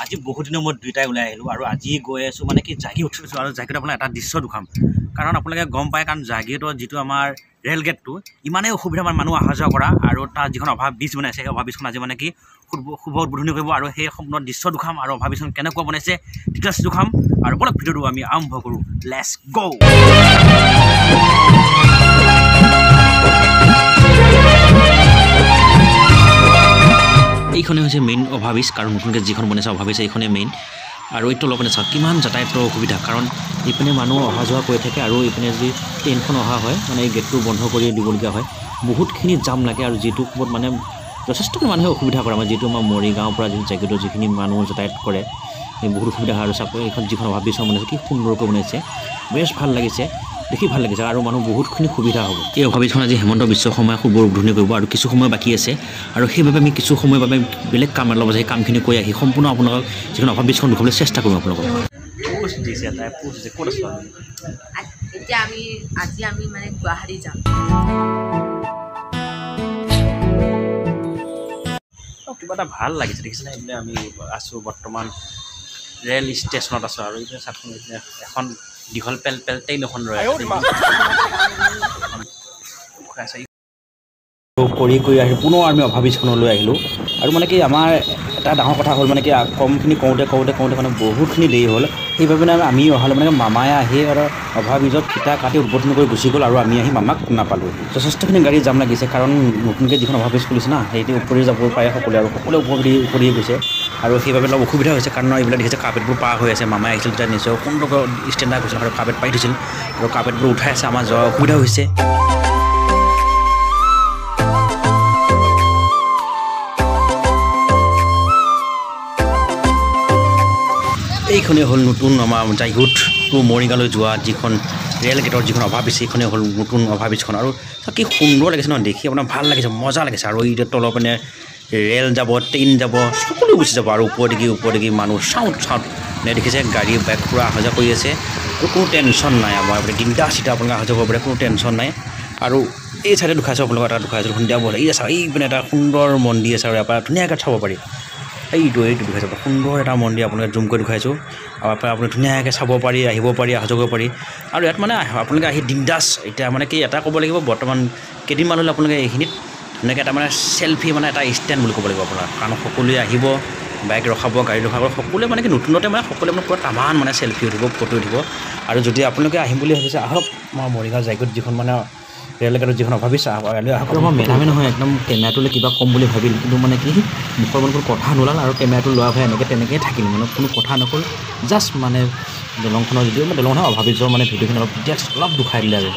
আজি বহুত দিনৰ মূৰত দুইটাই ওলাই আহিলোঁ আৰু আজি গৈ আছোঁ মানে কি জাগি উঠিছোঁ আৰু জাগিত আপোনাৰ এটা দৃশ্য দুখাম কাৰণ আপোনালোকে গম পায় কাৰণ জাগিতৰ যিটো আমাৰ ৰেল গেটটো ইমানেই অসুবিধা মানে মানুহ অহা যোৱা কৰা আৰু তাৰ যিখন অভাৱ ব্ৰিজ বনাইছে সেই অভাৱ ব্ৰিজখন আজি মানে কি শুভ উদ্বোধনী কৰিব আৰু সেই সম্পূৰ্ণ দৃশ্য দুখাম আৰু অভাৱ ব্ৰিজখন কেনেকুৱা বনাইছে ডিটেইলছ দুখাম আৰু বলক ভিডিঅ'টো আমি আৰম্ভ কৰোঁ লেটছ গো। এইখনে হৈছে মেইন অভাৱিছ কাৰণ নতুনকৈ যিখন বনাইছে অভাৱিছ এইখনেই মেইন আৰু এইটো অলপ মানে চাওক কিমান যাতায়াতৰ অসুবিধা কাৰণ এইপিনে মানুহ অহা যোৱা কৰি থাকে আৰু এইপিনে যদি ট্ৰেইনখন অহা হয় মানে এই গেটটো বন্ধ কৰি দিবলগীয়া হয় বহুতখিনি জাম লাগে আৰু যিটো সময়ত মানে যথেষ্টখিনি মানুহে অসুবিধা কৰে আমাৰ যিটো আমাৰ মৰিগাঁৱৰ পৰা যিটো জাগিতৰ যিখিনি মানুহ যাতায়াত কৰে বহুত অসুবিধা হয় আৰু চাওক এইখন যিখন অভাৱিছ বনাইছে কি সুন্দৰকৈ বনাইছে বেছ ভাল লাগিছে দেখি ভাল লাগিছে আৰু মানুহ বহুতখিনি সুবিধা হ'ব। এই অভাৱিছখন আজি হেমন্ত বিশ্ব শৰ্মাই শুভ উদ্বোধনী কৰিব আৰু কিছু সময় বাকী আছে আৰু সেইবাবে আমি কিছু সময়ৰ বাবে বেলেগ কাম অলপ আছে সেই কামখিনি কৰি আহি সম্পূৰ্ণ আপোনালোকক যিখন অভাৱিছখন দেখুৱাবলৈ চেষ্টা কৰিম আপোনালোকক। পোষ্ট দিছে তাই পোষ্ট দিছে ক'ত আছোঁ এতিয়া আজি আমি মানে গুৱাহাটী যাম। কিবা এটা ভাল লাগিছে দেখিছেনে এইপিনে আমি আছোঁ বৰ্তমান ৰেল ষ্টেচনত আছোঁ আৰু এইপিনে চাওকচোন এইপিনে এখন দীঘল ট্ৰেইন এখন ৰৈ কৰি আহি পুনৰ আমি অভাৱিছখনলৈ আহিলোঁ আৰু মানে কি আমাৰ এটা ডাঙৰ কথা হ'ল মানে কি কমখিনি কৰোঁতে মানে বহুতখিনি দেৰি হ'ল সেইবাবে মানে আমি অহালৈ মানে মামাই আহি আৰু অভাৱিছত ফিটা কাটি উদ্বোধন কৰি গুচি গ'ল আৰু আমি আহি মামাক নাপালোঁ। যথেষ্টখিনি গাড়ী জাম লাগিছে কাৰণ নতুনকৈ যিখন অভাৱিছ খুলিছে না সেইটো ওপৰি যাব পাৰে সকলোৱে আৰু সকলোৱে ওপৰি গৈছে আৰু সেইবাবে অলপ অসুবিধা হৈছে কাৰণ এইবিলাক দেখিছে কাৰ্পেটবোৰ পাৰ হৈ আছে মামাই আহিছিল তেতিয়া নিশ্চয় সুন্দৰকৈ ষ্টেণ্ডাৰ্ড কৰিছিল আৰু কাৰ্পেট পাৰি থৈছিল আৰু কাৰ্পেটবোৰ উঠাই আছে আমাৰ যোৱা অসুবিধা হৈছে। এইখনেই হ'ল নতুন আমাৰ জাগিৰোড টু মৰিগাঁৱলৈ যোৱা যিখন ৰেল গেটৰ যিখন অভাৱিছ সেইখনেই হ'ল নতুন অভাৱিছখন আৰু কি সুন্দৰ লাগিছে ন দেখি আপোনাৰ ভাল লাগিছে মজা লাগিছে আৰু এই তলৰ পিনে ৰেল যাব ট্ৰেইন যাব সকলো গুচি যাব আৰু ওপৰেদি মানুহ চাউট নে দেখিছে গাড়ী বাইক পুৰা অহা যোৱা কৰি আছে আৰু কোনো টেনশ্যন নাই আমাৰ আপুনি তিনিটা চিটা আপোনালোকে অহা যোৱা কৰিব পাৰে কোনো টেনশ্যন নাই আৰু এই চাইডে দুখাইছোঁ আপোনালোকৰ এটা দুখাইছোঁ সন্ধিয়া বল এই আছে এইপিনে এটা সুন্দৰ মন্দিৰ আছে আৰু ইয়াৰ পৰা ধুনীয়াকৈ চাব পাৰি এইটো দেখুৱাইছোঁ সুন্দৰ এটা মন্দিৰ আপোনালোকে জুম কৰি দেখুৱাইছোঁ আৰু আপুনি ধুনীয়াকৈ চাব পাৰি আহিব পাৰি অহা যোৱা কৰিব পাৰি আৰু ইয়াত মানে আপোনালোকে আহি দিগদাছ এতিয়া মানে কি এটা ক'ব লাগিব বৰ্তমান কেইদিনমান হ'লে আপোনালোকে এইখিনিত ধুনীয়াকৈ এটা মানে চেল্ফি মানে এটা ষ্টেণ্ড বুলি ক'ব লাগিব আপোনাৰ কাৰণ সকলোৱে আহিব বাইক ৰখাব গাড়ী ৰখাব সকলোৱে মানে কি নতুনতে মানে সকলোৱে মানে পুৰা তামান মানে চেল্ফি উঠিব ফটো উঠিব আৰু যদি আপোনালোকে আহিম বুলি ভাবিছে আহক আমাৰ মৰিগাঁও জাগিৰোড যিখন মানে ৰেল গেটত যিখন অভাৱিছ আহক আমাৰ মেডামে নহয় একদম কেমেৰাটোলৈ কিবা ক'ম বুলি ভাবিল কিন্তু মানে কি মুখৰ মানে কোনো কথা নোলাল আৰু কেমেৰাটো লোৱা ভাই তেনেকৈ থাকিল মানে কোনো কথা নক'ল জাষ্ট মানে দলংখনৰ যদিও দলংখনৰ অভাৱিছৰ মানে ভিডিঅ'খিনি অলপ ডিটেইলছ অলপ দুখাই দিলে আৰু